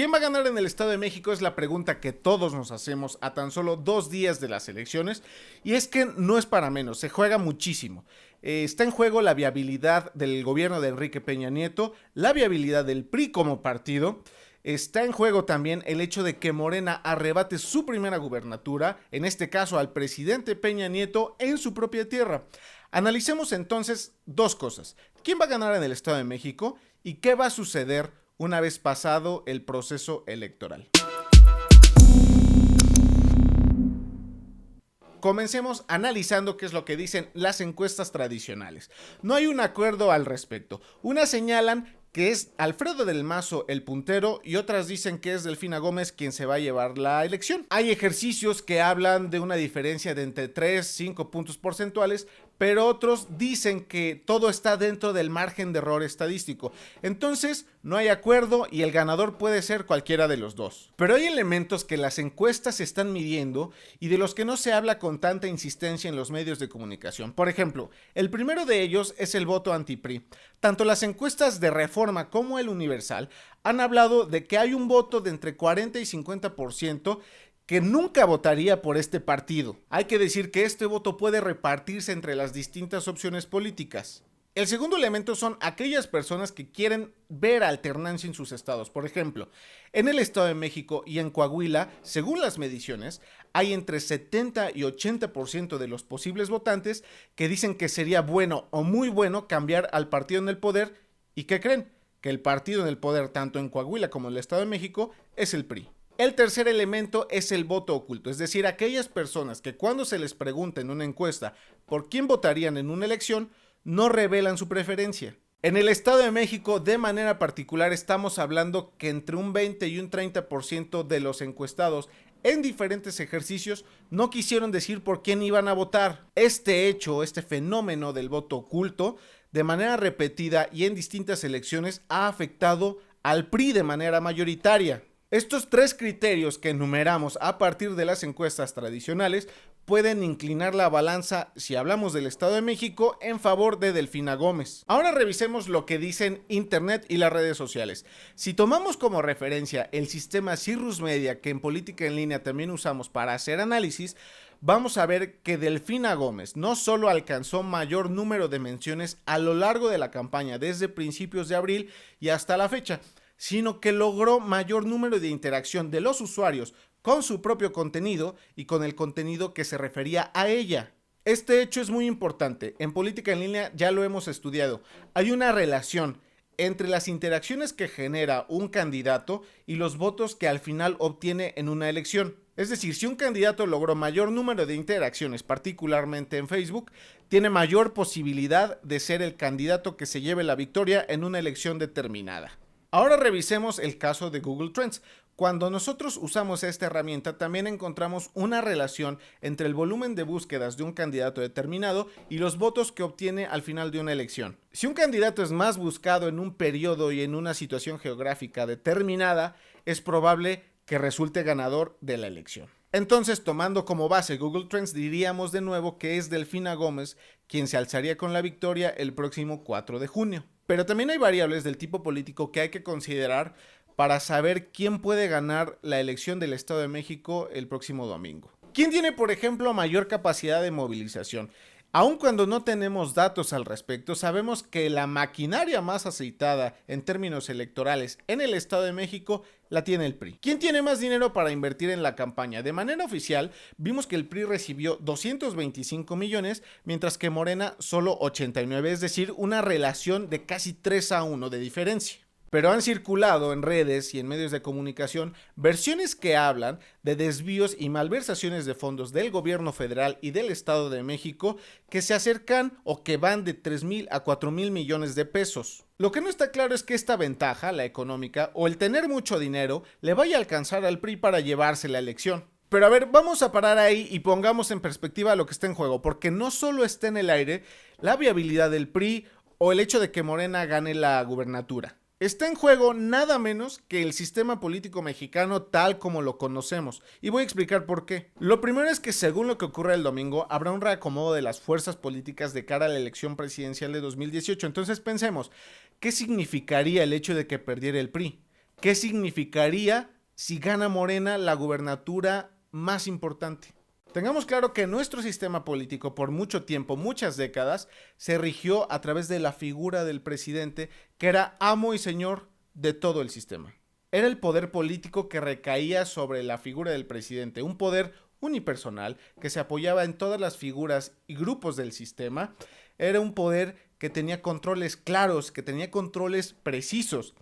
¿Quién va a ganar en el Estado de México? Es la pregunta que todos nos hacemos a tan solo 2 días de las elecciones, y es que no es para menos, se juega muchísimo. Está en juego la viabilidad del gobierno de Enrique Peña Nieto, la viabilidad del PRI como partido. Está en juego también el hecho de que Morena arrebate su primera gubernatura, en este caso al presidente Peña Nieto, en su propia tierra. Analicemos entonces dos cosas: ¿quién va a ganar en el Estado de México y qué va a suceder una vez pasado el proceso electoral? Comencemos analizando qué es lo que dicen las encuestas tradicionales. No hay un acuerdo al respecto. Unas señalan que es Alfredo del Mazo el puntero y otras dicen que es Delfina Gómez quien se va a llevar la elección. Hay ejercicios que hablan de una diferencia de entre 3 y 5 puntos porcentuales, pero otros dicen que todo está dentro del margen de error estadístico. Entonces, no hay acuerdo y el ganador puede ser cualquiera de los dos. Pero hay elementos que las encuestas están midiendo y de los que no se habla con tanta insistencia en los medios de comunicación. Por ejemplo, el primero de ellos es el voto anti-PRI. Tanto las encuestas de Reforma como el Universal han hablado de que hay un voto de entre 40 y 50% que nunca votaría por este partido. Hay que decir que este voto puede repartirse entre las distintas opciones políticas. El segundo elemento son aquellas personas que quieren ver alternancia en sus estados. Por ejemplo, en el Estado de México y en Coahuila, según las mediciones, hay entre 70 y 80% de los posibles votantes que dicen que sería bueno o muy bueno cambiar al partido en el poder. ¿Y qué creen? Que el partido en el poder, tanto en Coahuila como en el Estado de México, es el PRI. El tercer elemento es el voto oculto, es decir, aquellas personas que cuando se les pregunta en una encuesta por quién votarían en una elección, no revelan su preferencia. En el Estado de México, de manera particular, estamos hablando que entre un 20 y un 30% de los encuestados en diferentes ejercicios no quisieron decir por quién iban a votar. Este hecho, este fenómeno del voto oculto, de manera repetida y en distintas elecciones, ha afectado al PRI de manera mayoritaria. Estos tres criterios que enumeramos a partir de las encuestas tradicionales pueden inclinar la balanza, si hablamos del Estado de México, en favor de Delfina Gómez. Ahora revisemos lo que dicen Internet y las redes sociales. Si tomamos como referencia el sistema Cirrus Media, que en política en línea también usamos para hacer análisis, vamos a ver que Delfina Gómez no solo alcanzó mayor número de menciones a lo largo de la campaña desde principios de abril y hasta la fecha, sino que logró mayor número de interacción de los usuarios con su propio contenido y con el contenido que se refería a ella. Este hecho es muy importante. En política en línea ya lo hemos estudiado. Hay una relación entre las interacciones que genera un candidato y los votos que al final obtiene en una elección. Es decir, si un candidato logró mayor número de interacciones, particularmente en Facebook, tiene mayor posibilidad de ser el candidato que se lleve la victoria en una elección determinada. Ahora revisemos el caso de Google Trends. Cuando nosotros usamos esta herramienta, también encontramos una relación entre el volumen de búsquedas de un candidato determinado y los votos que obtiene al final de una elección. Si un candidato es más buscado en un periodo y en una situación geográfica determinada, es probable que resulte ganador de la elección. Entonces, tomando como base Google Trends, diríamos de nuevo que es Delfina Gómez quien se alzaría con la victoria el próximo 4 de junio. Pero también hay variables del tipo político que hay que considerar para saber quién puede ganar la elección del Estado de México el próximo domingo. ¿Quién tiene, por ejemplo, mayor capacidad de movilización? Aun cuando no tenemos datos al respecto, sabemos que la maquinaria más aceitada en términos electorales en el Estado de México la tiene el PRI. ¿Quién tiene más dinero para invertir en la campaña? De manera oficial, vimos que el PRI recibió 225 millones, mientras que Morena solo 89, es decir, una relación de casi 3-1 de diferencia. Pero han circulado en redes y en medios de comunicación versiones que hablan de desvíos y malversaciones de fondos del gobierno federal y del Estado de México que se acercan o que van de 3,000 a 4,000 millones de pesos. Lo que no está claro es que esta ventaja, la económica, o el tener mucho dinero, le vaya a alcanzar al PRI para llevarse la elección. Pero a ver, vamos a parar ahí y pongamos en perspectiva lo que está en juego, porque no solo está en el aire la viabilidad del PRI o el hecho de que Morena gane la gubernatura. Está en juego nada menos que el sistema político mexicano tal como lo conocemos, y voy a explicar por qué. Lo primero es que según lo que ocurre el domingo, habrá un reacomodo de las fuerzas políticas de cara a la elección presidencial de 2018, entonces pensemos, ¿qué significaría el hecho de que perdiera el PRI? ¿Qué significaría si gana Morena la gubernatura más importante? Tengamos claro que nuestro sistema político por mucho tiempo, muchas décadas, se rigió a través de la figura del presidente, que era amo y señor de todo el sistema. Era el poder político que recaía sobre la figura del presidente, un poder unipersonal que se apoyaba en todas las figuras y grupos del sistema. Era un poder que tenía controles claros, que tenía controles precisos.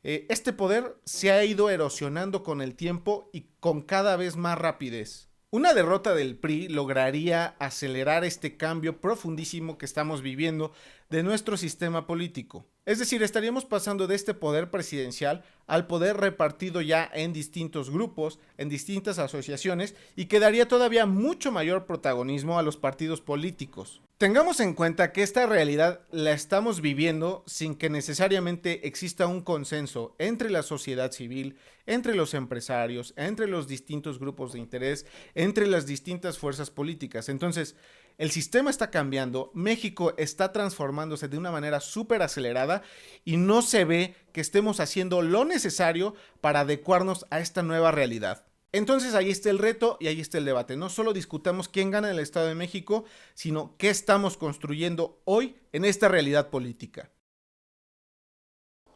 Este poder se ha ido erosionando con el tiempo y con cada vez más rapidez. Una derrota del PRI lograría acelerar este cambio profundísimo que estamos viviendo de nuestro sistema político. Es decir, estaríamos pasando de este poder presidencial al poder repartido ya en distintos grupos, en distintas asociaciones, y que daría todavía mucho mayor protagonismo a los partidos políticos. Tengamos en cuenta que esta realidad la estamos viviendo sin que necesariamente exista un consenso entre la sociedad civil, entre los empresarios, entre los distintos grupos de interés, entre las distintas fuerzas políticas. Entonces, el sistema está cambiando, México está transformándose de una manera súper acelerada y no se ve que estemos haciendo lo necesario para adecuarnos a esta nueva realidad. Entonces ahí está el reto y ahí está el debate. No solo discutamos quién gana en el Estado de México, sino qué estamos construyendo hoy en esta realidad política.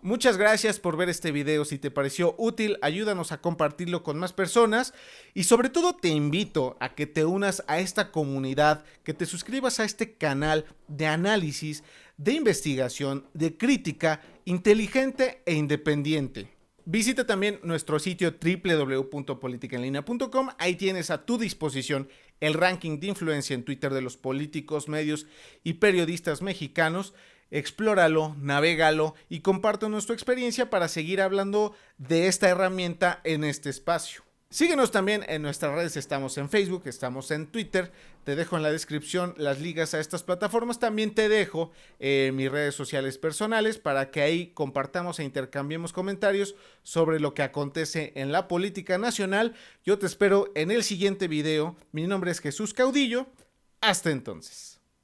Muchas gracias por ver este video. Si te pareció útil, ayúdanos a compartirlo con más personas y sobre todo te invito a que te unas a esta comunidad, que te suscribas a este canal de análisis, de investigación, de crítica inteligente e independiente. Visita también nuestro sitio www.politicaenlinea.com. Ahí tienes a tu disposición el ranking de influencia en Twitter de los políticos, medios y periodistas mexicanos. Explóralo, navégalo y compártenos tu experiencia para seguir hablando de esta herramienta en este espacio. Síguenos también en nuestras redes, estamos en Facebook, estamos en Twitter, te dejo en la descripción las ligas a estas plataformas, también te dejo mis redes sociales personales para que ahí compartamos e intercambiemos comentarios sobre lo que acontece en la política nacional. Yo te espero en el siguiente video, mi nombre es Jesús Caudillo, hasta entonces.